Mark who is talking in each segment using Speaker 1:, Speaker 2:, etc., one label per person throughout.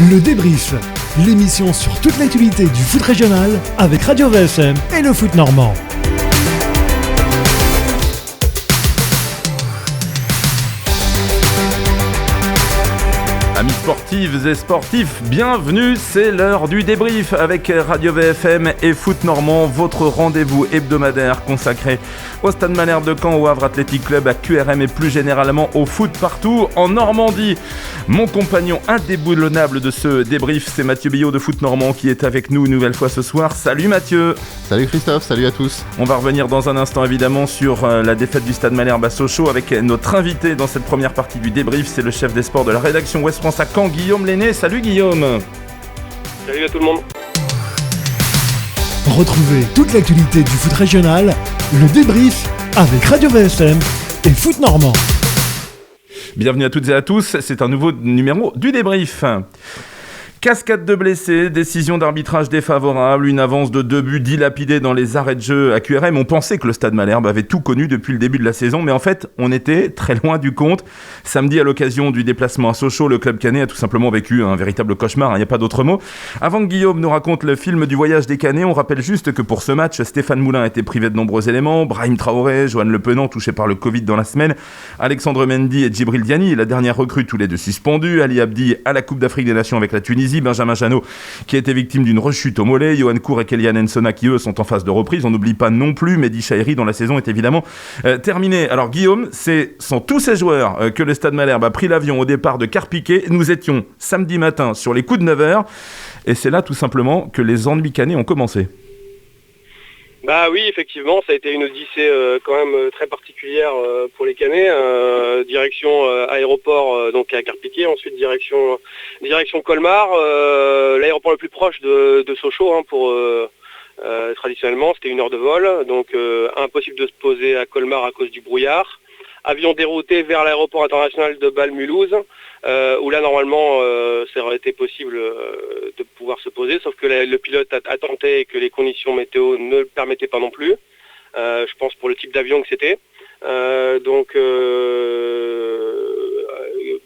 Speaker 1: Le débrief, l'émission sur toute l'actualité du foot régional avec Radio VSM et le foot normand.
Speaker 2: Amis sportives et sportifs, bienvenue, c'est l'heure du débrief avec Radio VFM et Foot Normand, votre rendez-vous hebdomadaire consacré au Stade Malherbe de Caen, au Havre Athletic Club, à QRM et plus généralement au foot partout en Normandie. Mon compagnon indéboulonnable de ce débrief, c'est Mathieu Billot de Foot Normand qui est avec nous une nouvelle fois ce soir. Salut Mathieu.
Speaker 3: Salut Christophe, salut à tous.
Speaker 2: On va revenir dans un instant évidemment sur la défaite du Stade Malherbe à Sochaux avec notre invité dans cette première partie du débrief, c'est le chef des sports de la rédaction Ouest France à Caen, Guillaume Lenné. Salut Guillaume.
Speaker 4: Salut à tout le monde.
Speaker 1: Retrouvez toute l'actualité du foot régional, le débrief avec Radio VSM et Foot Normand.
Speaker 2: Bienvenue à toutes et à tous, c'est un nouveau numéro du débrief. Cascade de blessés, décision d'arbitrage défavorable, une avance de 2 buts dilapidée dans les arrêts de jeu à QRM. On pensait que le Stade Malherbe avait tout connu depuis le début de la saison, mais en fait, on était très loin du compte. Samedi, à l'occasion du déplacement à Sochaux, le club canet a tout simplement vécu un véritable cauchemar, il n'y a pas d'autre mot. Avant que Guillaume nous raconte le film du voyage des Canets, on rappelle juste que pour ce match, Stéphane Moulin a été privé de nombreux éléments. Brahim Traoré, Johan Le Penant touché par le Covid dans la semaine, Alexandre Mendy et Djibril Diani, la dernière recrue, tous les deux suspendus, Ali Abdi à la Coupe d'Afrique des Nations avec la Tunisie, Benjamin Janot qui a été victime d'une rechute au mollet, Johan Cour et Kélian Ensona qui eux sont en phase de reprise. On n'oublie pas non plus Mehdi Chahiri dont la saison est évidemment terminée. Alors Guillaume, sont tous ces joueurs que le Stade Malherbe a pris l'avion au départ de Carpiquet. Nous étions samedi matin sur les coups de 9h et c'est là tout simplement que les ennuis canets ont commencé.
Speaker 4: Bah oui, effectivement, ça a été une odyssée quand même très particulière pour les Canets. Direction aéroport donc à Carpiquet, ensuite direction Colmar, l'aéroport le plus proche de Sochaux pour traditionnellement, c'était 1 heure de vol, donc impossible de se poser à Colmar à cause du brouillard. Avion dérouté vers l'aéroport international de Bâle-Mulhouse, où là normalement ça aurait été possible de pouvoir se poser, sauf que le pilote a tenté et que les conditions météo ne le permettaient pas non plus, je pense pour le type d'avion que c'était. Donc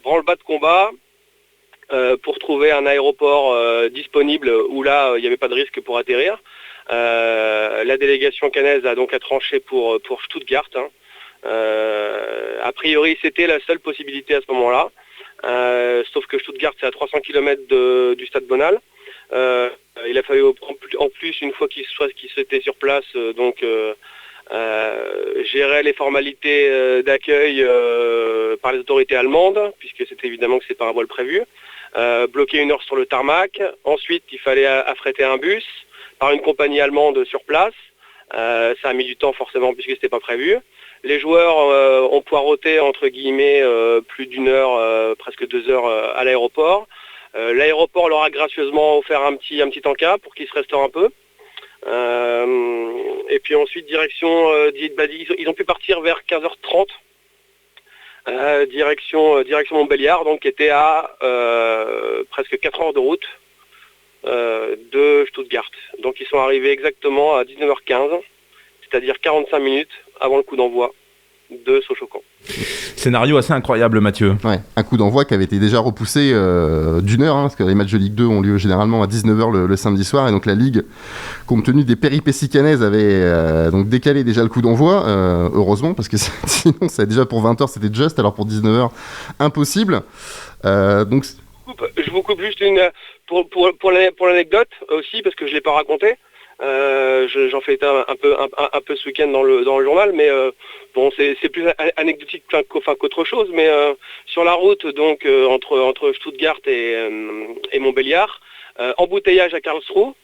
Speaker 4: branle-bas de combat pour trouver un aéroport disponible où là il n'y avait pas de risque pour atterrir. La délégation canaise a donc tranché pour Stuttgart. A priori, c'était la seule possibilité à ce moment-là. Sauf que Stuttgart, c'est à 300 km du stade Bonal. Il a fallu en plus, une fois qu'ils étaient sur place, gérer les formalités d'accueil par les autorités allemandes, puisque c'était évidemment que c'est pas un vol prévu. Bloquer 1 heure sur le tarmac. Ensuite, il fallait affréter un bus par une compagnie allemande sur place. Ça a mis du temps forcément puisque c'était pas prévu. Les joueurs ont poireauté entre guillemets plus d'1 heure, presque 2 heures à l'aéroport. L'aéroport leur a gracieusement offert un petit encas pour qu'ils se restaurent un peu. Et puis ensuite direction, ils ont pu partir vers 15h30. Direction Montbéliard, donc qui était à presque 4 heures de route de Stuttgart. Donc ils sont arrivés exactement à 19h15, c'est-à-dire 45 minutes avant le coup d'envoi de Sochaux-Caen.
Speaker 2: Scénario assez incroyable, Mathieu.
Speaker 3: Ouais, un coup d'envoi qui avait été déjà repoussé d'1 heure, parce que les matchs de Ligue 2 ont lieu généralement à 19h le samedi soir, et donc la Ligue, compte tenu des péripéties canaises, avait donc décalé déjà le coup d'envoi, heureusement, parce que sinon, ça, déjà pour 20h, c'était juste, alors pour 19h, impossible.
Speaker 4: Je vous coupe juste pour l'anecdote aussi, parce que je ne l'ai pas raconté. J'en fais un peu ce week-end dans le journal, mais bon, c'est plus anecdotique qu'autre chose. Mais sur la route, donc entre Stuttgart et Montbéliard, embouteillage à Karlsruhe.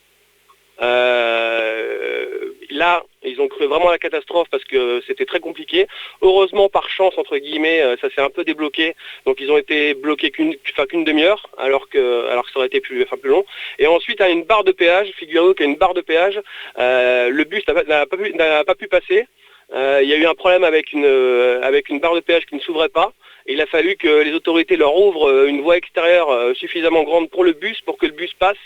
Speaker 4: Là, ils ont cru vraiment à la catastrophe parce que c'était très compliqué. Heureusement, par chance, entre guillemets, ça s'est un peu débloqué. Donc, ils ont été bloqués qu'une demi-heure, alors que ça aurait été plus long. Et ensuite, à une barre de péage, figurez-vous qu'à une barre de péage, le bus n'a pas pu passer. Il y a eu un problème avec une barre de péage qui ne s'ouvrait pas. Et il a fallu que les autorités leur ouvrent une voie extérieure suffisamment grande pour le bus, pour que le bus passe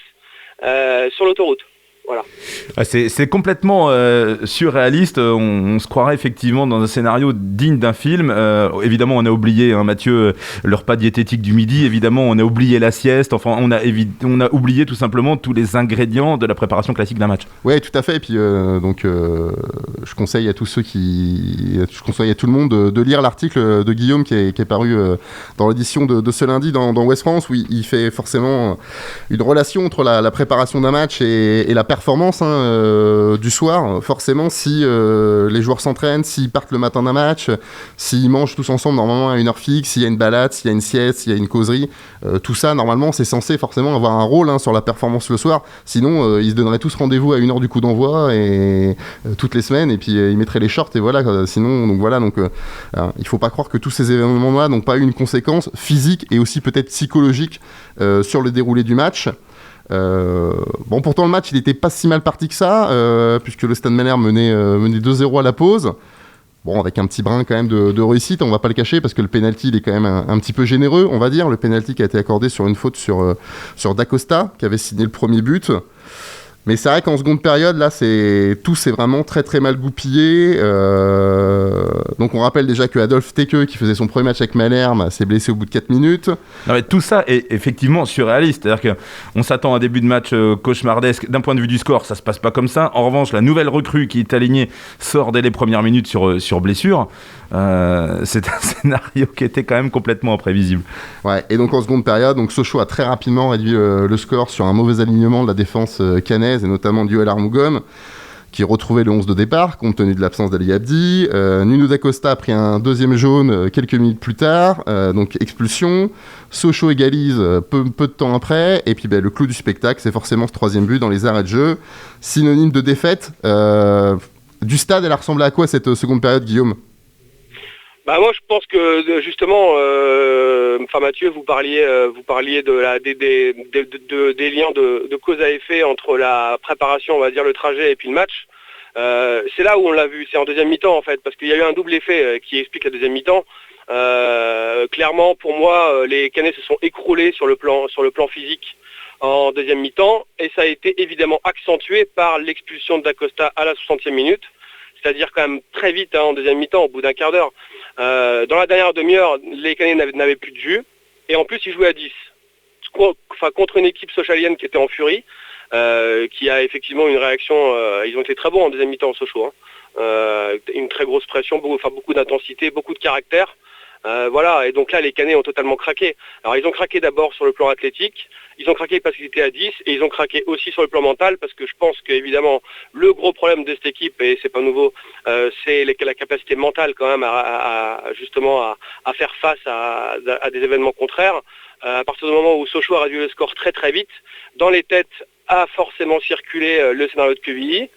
Speaker 4: sur l'autoroute. Voilà.
Speaker 2: C'est complètement surréaliste. On se croirait effectivement dans un scénario digne d'un film. Évidemment, on a oublié, hein, Mathieu, le repas diététique du midi. Évidemment, on a oublié la sieste. Enfin, on a oublié tout simplement tous les ingrédients de la préparation classique d'un match.
Speaker 3: Ouais, tout à fait. Et puis je conseille à tous je conseille à tout le monde de lire l'article de Guillaume qui est paru dans l'édition de ce lundi dans Ouest France, où il fait forcément une relation entre la préparation d'un match et la performance du soir. Forcément, si les joueurs s'entraînent, s'ils partent le matin d'un match, s'ils mangent tous ensemble normalement à une heure fixe, s'il y a une balade, s'il y a une sieste, s'il y a une causerie, tout ça normalement c'est censé forcément avoir un rôle sur la performance le soir. Sinon ils se donneraient tous rendez-vous à 1h du coup d'envoi et toutes les semaines, et puis ils mettraient les shorts et voilà. Sinon il faut pas croire que tous ces événements-là n'ont pas eu une conséquence physique et aussi peut-être psychologique sur le déroulé du match. Pourtant le match il était pas si mal parti que ça, puisque le Stade Malherbe menait 2-0 à la pause. Bon, avec un petit brin quand même de réussite, on va pas le cacher, parce que le penalty il est quand même un petit peu généreux, on va dire. Le penalty qui a été accordé sur une faute sur Dacosta, qui avait signé le premier but. Mais c'est vrai qu'en seconde période, là, tout s'est vraiment très très mal goupillé. Donc on rappelle déjà que Adolphe Tekeu, qui faisait son premier match avec Malherbe, s'est blessé au bout de 4 minutes.
Speaker 2: Non, mais tout ça est effectivement surréaliste. C'est-à-dire qu'on s'attend à un début de match cauchemardesque. D'un point de vue du score, ça se passe pas comme ça. En revanche, la nouvelle recrue qui est alignée sort dès les premières minutes sur blessure. C'est un scénario qui était quand même complètement imprévisible.
Speaker 3: Ouais, et donc en seconde période, Sochaux a très rapidement réduit le score sur un mauvais alignement de la défense caennaise, et notamment Dioel Armougom, qui retrouvait le 11 de départ, compte tenu de l'absence d'Ali Abdi. Nuno Dacosta a pris un deuxième jaune quelques minutes plus tard, donc expulsion. Sochaux égalise peu de temps après, et puis le clou du spectacle, c'est forcément ce troisième but dans les arrêts de jeu. Synonyme de défaite. Du stade, elle a ressemblé à quoi cette seconde période, Guillaume ?
Speaker 4: Moi je pense que justement, Mathieu, vous parliez des liens de cause à effet entre la préparation, on va dire le trajet, et puis le match. C'est là où on l'a vu, c'est en deuxième mi-temps en fait, parce qu'il y a eu un double effet qui explique la deuxième mi-temps. Clairement, pour moi, les Canets se sont écroulés sur le plan physique en deuxième mi-temps, et ça a été évidemment accentué par l'expulsion de Dacosta à la 60e minute. C'est-à-dire quand même très vite, en deuxième mi-temps, au bout d'un quart d'heure. Dans la dernière demi-heure, les Canets n'avaient plus de jus. Et en plus, ils jouaient à 10. Contre une équipe sochalienne qui était en furie, qui a effectivement une réaction... ils ont été très bons en deuxième mi-temps, Sochaux. Une très grosse pression, beaucoup d'intensité, beaucoup de caractère. Et donc là les Canets ont totalement craqué. Alors ils ont craqué d'abord sur le plan athlétique, ils ont craqué parce qu'ils étaient à 10, et ils ont craqué aussi sur le plan mental, parce que je pense qu'évidemment le gros problème de cette équipe, et c'est pas nouveau, c'est la capacité mentale quand même à faire face à des événements contraires. À partir du moment où Sochaux a réduit le score très très vite, dans les têtes a forcément circulé le scénario de Quevilly.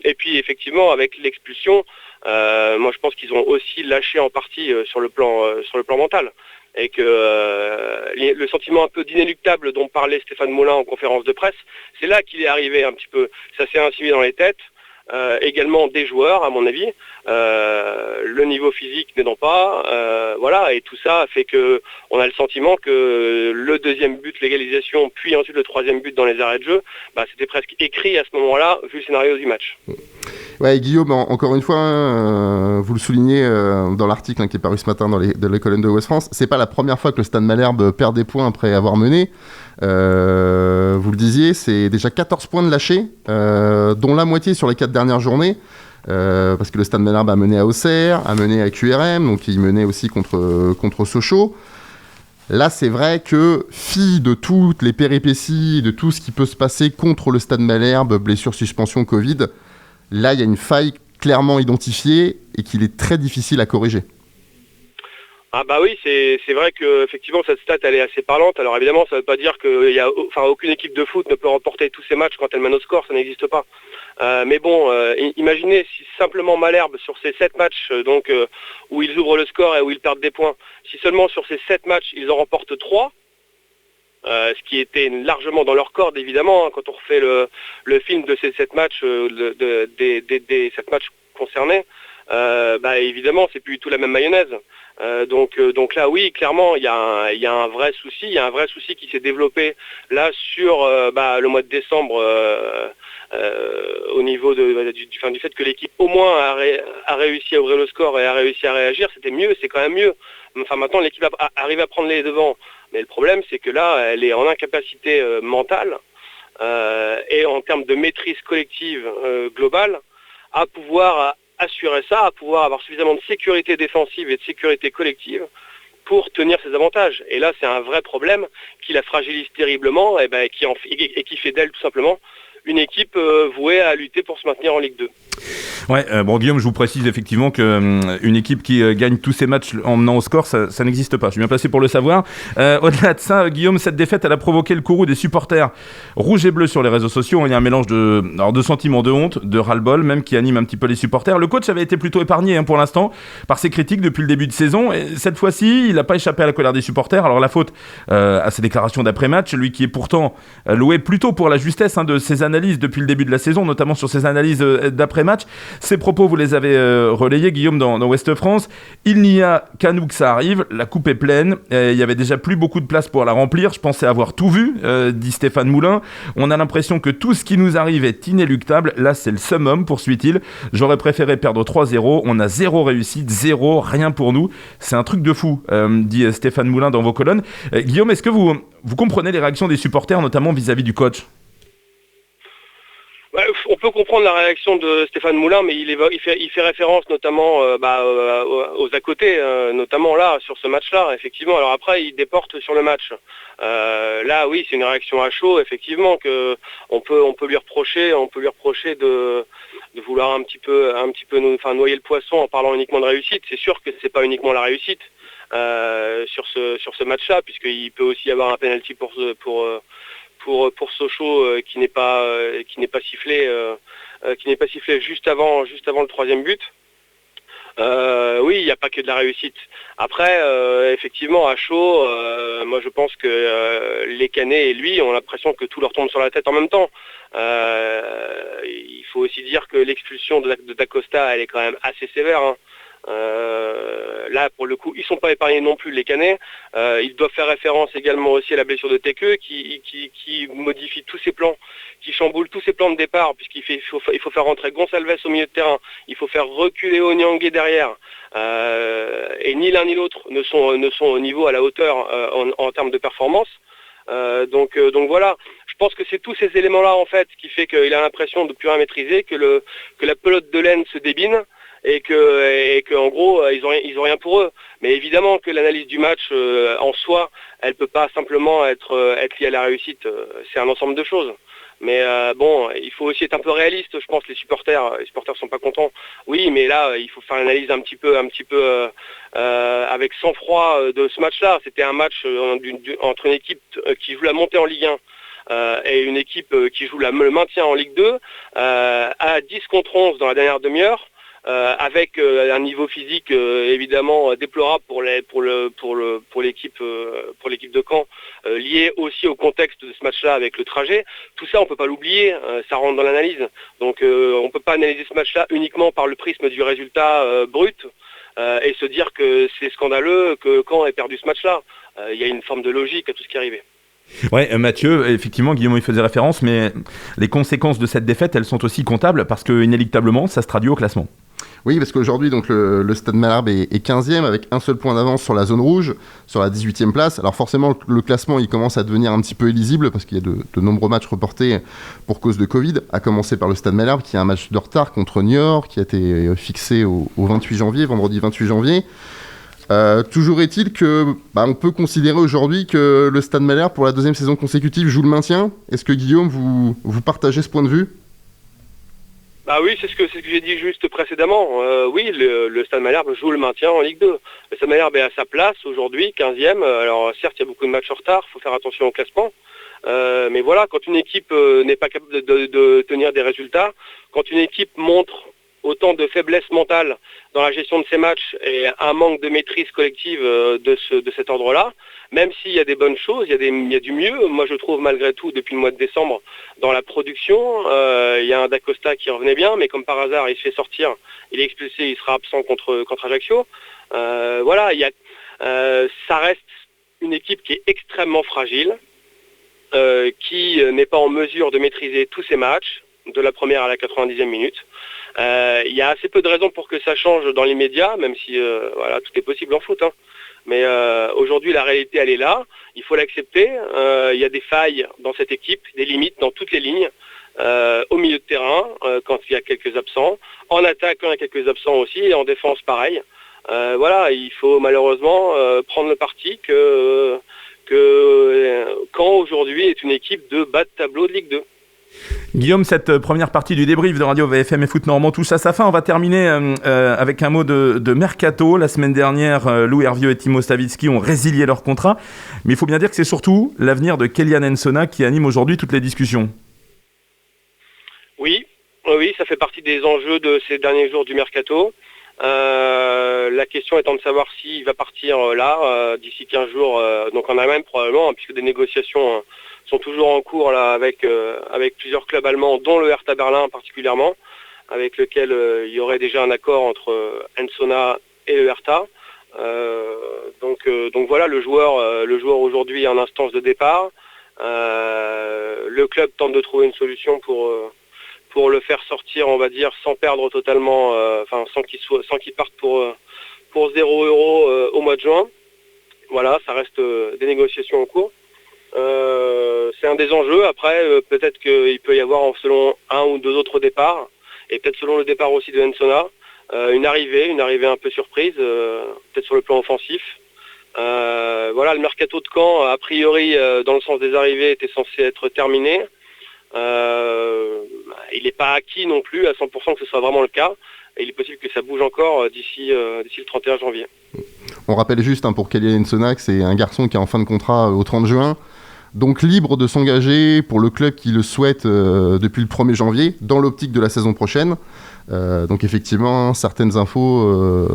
Speaker 4: Et puis effectivement avec l'expulsion, moi je pense qu'ils ont aussi lâché en partie sur le plan mental, et que le sentiment un peu d'inéluctable dont parlait Stéphane Moulin en conférence de presse, c'est là qu'il est arrivé un petit peu, ça s'est insinué dans les têtes, également des joueurs à mon avis, le niveau physique n'aidant pas, et tout ça fait que on a le sentiment que le deuxième but, l'égalisation, puis ensuite le troisième but dans les arrêts de jeu, c'était presque écrit à ce moment-là vu le scénario du match.
Speaker 3: Ouais, Guillaume, encore une fois, vous le soulignez dans l'article qui est paru ce matin dans les colonnes de Ouest France, c'est pas la première fois que le Stade Malherbe perd des points après avoir mené. Vous le disiez, c'est déjà 14 points de lâchés, dont la moitié sur les 4 dernières journées, parce que le Stade Malherbe a mené à Auxerre, a mené à QRM, donc il menait aussi contre Sochaux. Là, c'est vrai que, fille de toutes les péripéties, de tout ce qui peut se passer contre le Stade Malherbe, blessure, suspension, Covid, là, il y a une faille clairement identifiée et qu'il est très difficile à corriger.
Speaker 4: Oui, c'est vrai que effectivement cette stat elle est assez parlante. Alors évidemment ça ne veut pas dire que aucune équipe de foot ne peut remporter tous ses matchs quand elle mène au score, ça n'existe pas. Mais bon, imaginez si simplement Malherbe sur ces 7 matchs où ils ouvrent le score et où ils perdent des points, si seulement sur ces 7 matchs ils en remportent 3, ce qui était largement dans leur corde évidemment, quand on refait le film de ces 7 matchs, des 7 matchs concernés, évidemment c'est plus du tout la même mayonnaise. Donc là, oui, clairement, il y a un vrai souci. Il y a un vrai souci qui s'est développé là sur le mois de décembre au niveau du fait que l'équipe au moins a réussi à ouvrir le score et a réussi à réagir. C'était mieux, c'est quand même mieux. Enfin, maintenant, l'équipe arrive à prendre les devants. Mais le problème, c'est que là, elle est en incapacité mentale et en termes de maîtrise collective globale à pouvoir assurer ça, à pouvoir avoir suffisamment de sécurité défensive et de sécurité collective pour tenir ses avantages. Et là, c'est un vrai problème qui la fragilise terriblement et qui fait d'elle tout simplement une équipe vouée à lutter pour se maintenir en Ligue 2.
Speaker 2: Ouais, Guillaume, je vous précise effectivement qu'une équipe qui gagne tous ses matchs en menant au score, ça n'existe pas. Je suis bien placé pour le savoir. Au-delà de ça, Guillaume, cette défaite, elle a provoqué le courroux des supporters rouges et bleus sur les réseaux sociaux. Il y a un mélange de sentiments de honte, de ras-le-bol, même qui anime un petit peu les supporters. Le coach avait été plutôt épargné pour l'instant par ses critiques depuis le début de saison. Et cette fois-ci, il n'a pas échappé à la colère des supporters. Alors la faute à ses déclarations d'après-match, lui qui est pourtant loué plutôt pour la justesse de ses analyses depuis le début de la saison, notamment sur ses analyses d'après-match. Ces propos, vous les avez relayés, Guillaume, dans Ouest France. Il n'y a qu'à nous que ça arrive. La coupe est pleine. Il y avait déjà plus beaucoup de place pour la remplir. Je pensais avoir tout vu, dit Stéphane Moulin. On a l'impression que tout ce qui nous arrive est inéluctable. Là, c'est le summum, poursuit-il. J'aurais préféré perdre 3-0. On a 0 réussite, 0, rien pour nous. C'est un truc de fou, dit Stéphane Moulin dans vos colonnes. Guillaume, est-ce que vous comprenez les réactions des supporters, notamment vis-à-vis du coach ?
Speaker 4: On peut comprendre la réaction de Stéphane Moulin, mais il fait référence notamment aux à côté, notamment là, sur ce match-là, effectivement. Alors après, il déporte sur le match. Là, oui, c'est une réaction à chaud, effectivement, que on peut lui reprocher de vouloir un petit peu noyer le poisson en parlant uniquement de réussite. C'est sûr que c'est pas uniquement la réussite sur ce match-là, puisqu'il peut aussi y avoir un penalty pour Sochaux qui n'est pas sifflé juste avant le troisième but. Oui, il n'y a pas que de la réussite. Après, effectivement, à chaud, moi je pense que les Canets et lui ont l'impression que tout leur tombe sur la tête en même temps. Il faut aussi dire que l'expulsion de Dacosta, elle est quand même assez sévère. Là, pour le coup, ils sont pas épargnés non plus, les Canets. Ils doivent faire référence également aussi à la blessure de Tekeu qui modifie tous ses plans, qui chamboule tous ses plans de départ, puisqu'il faut faire rentrer Gonçalves au milieu de terrain, il faut faire reculer Onyangé derrière. Et ni l'un ni l'autre ne sont au niveau, à la hauteur en termes de performance. Donc voilà, je pense que c'est tous ces éléments-là en fait qui fait qu'il a l'impression de plus rien maîtriser, que la pelote de laine se débine. Et que en gros ils ont rien pour eux. Mais évidemment que l'analyse du match en soi, elle peut pas simplement être liée à la réussite. C'est un ensemble de choses. Mais il faut aussi être un peu réaliste. Je pense que les supporters sont pas contents. Oui, mais là il faut faire l'analyse un petit peu avec sang-froid de ce match-là. C'était un match entre une équipe qui joue la montée en Ligue 1 et une équipe qui joue le maintien en Ligue 2 à 10 contre 11 dans la dernière demi-heure. Avec un niveau physique évidemment déplorable pour l'équipe de Caen, lié aussi au contexte de ce match-là avec le trajet. Tout ça, on peut pas l'oublier, ça rentre dans l'analyse. Donc on peut pas analyser ce match-là uniquement par le prisme du résultat brut et se dire que c'est scandaleux que Caen ait perdu ce match-là. Il y a une forme de logique à tout ce qui est arrivé.
Speaker 2: Ouais, Mathieu, effectivement, Guillaume y faisait référence, mais les conséquences de cette défaite, elles sont aussi comptables parce que inéluctablement, ça se traduit au classement.
Speaker 3: Oui, parce qu'aujourd'hui, donc, le Stade Malherbe est 15e avec un seul point d'avance sur la zone rouge, sur la 18e place. Alors forcément, le classement, il commence à devenir un petit peu illisible parce qu'il y a de nombreux matchs reportés pour cause de Covid, à commencer par le Stade Malherbe qui a un match de retard contre Niort qui a été fixé au 28 janvier, vendredi 28 janvier. Toujours est-il que on peut considérer aujourd'hui que le Stade Malherbe, pour la deuxième saison consécutive, joue le maintien. Est-ce que Guillaume, vous partagez ce point de vue ?
Speaker 4: Bah oui, c'est ce que j'ai dit juste précédemment. Oui, le Stade Malherbe joue le maintien en Ligue 2. Le Stade Malherbe est à sa place aujourd'hui, 15e. Alors certes, il y a beaucoup de matchs en retard, il faut faire attention au classement. Mais voilà, quand une équipe n'est pas capable de tenir des résultats, quand une équipe montre autant de faiblesse mentale dans la gestion de ses matchs et un manque de maîtrise collective de cet ordre-là, même s'il y a des bonnes choses, il y a du mieux. Moi, je trouve malgré tout, depuis le mois de décembre, dans la production, il y a un Dacosta qui revenait bien, mais comme par hasard, il se fait sortir, il est expulsé, il sera absent contre Ajaccio. Voilà, ça reste une équipe qui est extrêmement fragile, qui n'est pas en mesure de maîtriser tous ses matchs, de la première à la 90e minute. Il y a assez peu de raisons pour que ça change dans l'immédiat, même si voilà, tout est possible en foot. Hein. Mais aujourd'hui, la réalité, elle est là. Il faut l'accepter. Il y a des failles dans cette équipe, des limites dans toutes les lignes. Au milieu de terrain, quand il y a quelques absents. En attaque, quand il y a quelques absents aussi. Et en défense, pareil. Voilà, il faut malheureusement prendre le parti que Caen aujourd'hui est une équipe de bas de tableau de Ligue 2.
Speaker 2: Guillaume, cette première partie du débrief de Radio VFM et Foot Normand touche à sa fin. On va terminer avec un mot de mercato. La semaine dernière, Lou Hervieux et Timo Stavitsky ont résilié leur contrat. Mais il faut bien dire que c'est surtout l'avenir de Kélian Ensona qui anime aujourd'hui toutes les discussions.
Speaker 4: Oui, ça fait partie des enjeux de ces derniers jours du mercato. La question étant de savoir s'il va partir d'ici 15 jours, donc en Allemagne probablement, puisque des négociations sont toujours en cours là, avec plusieurs clubs allemands, dont le Hertha Berlin particulièrement, avec lequel il y aurait déjà un accord entre Ensona et le Hertha. Donc voilà, le joueur aujourd'hui est en instance de départ. Le club tente de trouver une solution pour le faire sortir, on va dire, sans perdre totalement, sans qu'il parte pour 0 € au mois de juin. Voilà, ça reste des négociations en cours. C'est un des enjeux. Après, peut-être qu'il peut y avoir selon un ou deux autres départs, et peut-être selon le départ aussi de Ensona, une arrivée un peu surprise, peut-être sur le plan offensif. Voilà, le mercato de Caen, a priori, dans le sens des arrivées, était censé être terminé. Il n'est pas acquis non plus à 100% que ce soit vraiment le cas. Et il est possible que ça bouge encore d'ici le 31 janvier.
Speaker 3: On rappelle juste pour Kélian Ensona que c'est un garçon qui est en fin de contrat au 30 juin. Donc libre de s'engager pour le club qui le souhaite depuis le 1er janvier, dans l'optique de la saison prochaine. Donc effectivement, certaines infos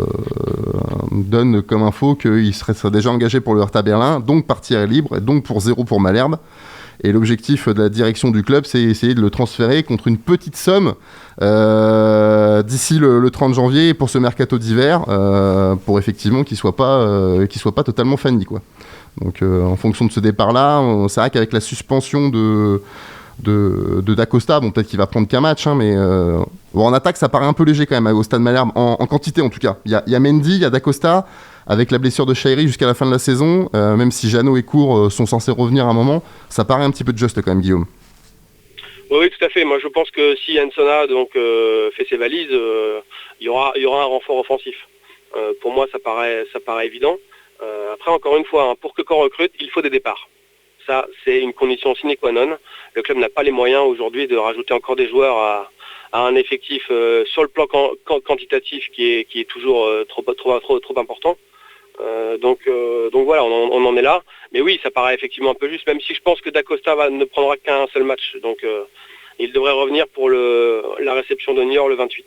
Speaker 3: donnent comme info qu'il serait déjà engagé pour le Hertha Berlin, donc partirait libre, donc pour 0 pour Malherbe. Et l'objectif de la direction du club, c'est essayer de le transférer contre une petite somme d'ici le 30 janvier pour ce mercato d'hiver, pour effectivement qu'il soit pas totalement fanny, quoi. Donc en fonction de ce départ-là, c'est vrai qu'avec la suspension de Dacosta, bon, peut-être qu'il va prendre qu'un match, mais en attaque ça paraît un peu léger quand même au Stade Malherbe, en quantité en tout cas. Il y a Mendy, il y a Dacosta, avec la blessure de Chahiri jusqu'à la fin de la saison, même si Jeannot et Cour sont censés revenir à un moment, ça paraît un petit peu juste quand même, Guillaume.
Speaker 4: Oui, tout à fait. Moi je pense que si Ensona fait ses valises, il y aura un renfort offensif. Pour moi ça paraît évident. Après encore une fois, pour que Caen recrute, il faut des départs. Ça, c'est une condition sine qua non. Le club n'a pas les moyens aujourd'hui de rajouter encore des joueurs à un effectif sur le plan quantitatif qui est toujours trop important. Donc voilà, on en est là. Mais oui, ça paraît effectivement un peu juste, même si je pense que Dacosta ne prendra qu'un seul match. Donc il devrait revenir pour la réception de Niort le 28.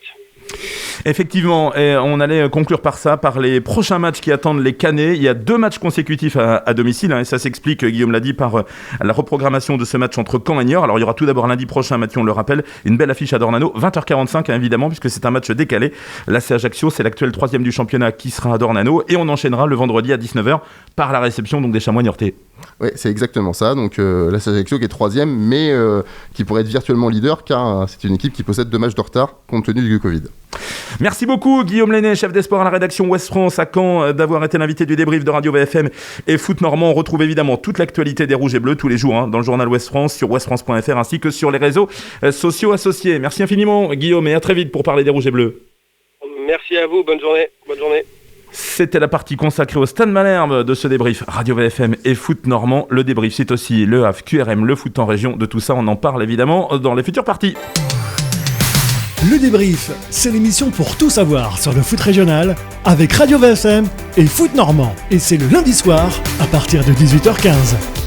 Speaker 2: Effectivement, et on allait conclure par les prochains matchs qui attendent les Canets. Il y a 2 matchs consécutifs à domicile, et ça s'explique, Guillaume l'a dit, par la reprogrammation de ce match entre Caen et Niort. Alors il y aura tout d'abord lundi prochain, Mathieu, on le rappelle, une belle affiche à Dornano, 20h45 évidemment, puisque c'est un match décalé. L'AC Ajaccio, c'est l'actuel 3e du championnat qui sera à Dornano, et on enchaînera le vendredi à 19h par la réception donc des Chamois niortais.
Speaker 3: Oui, c'est exactement ça. Donc l'AC Ajaccio qui est 3e, mais qui pourrait être virtuellement leader, car c'est une équipe qui possède 2 matchs de retard compte tenu du Covid.
Speaker 2: Merci beaucoup Guillaume Lenné, chef des sports à la rédaction Ouest France à Caen, d'avoir été l'invité du débrief de Radio VFM et Foot Normand. On retrouve évidemment toute l'actualité des Rouges et Bleus tous les jours dans le journal Ouest France, sur westfrance.fr ainsi que sur les réseaux sociaux associés. Merci infiniment Guillaume et à très vite pour parler des Rouges et Bleus.
Speaker 4: Merci à vous, bonne journée.
Speaker 2: C'était la partie consacrée au Stade Malherbe de ce débrief Radio VFM et Foot Normand. Le débrief, c'est aussi le Havre QRM, le foot en région. De tout ça, on en parle évidemment dans les futures parties.
Speaker 1: Le débrief, c'est l'émission pour tout savoir sur le foot régional avec Radio VFM et Foot Normand. Et c'est le lundi soir à partir de 18h15.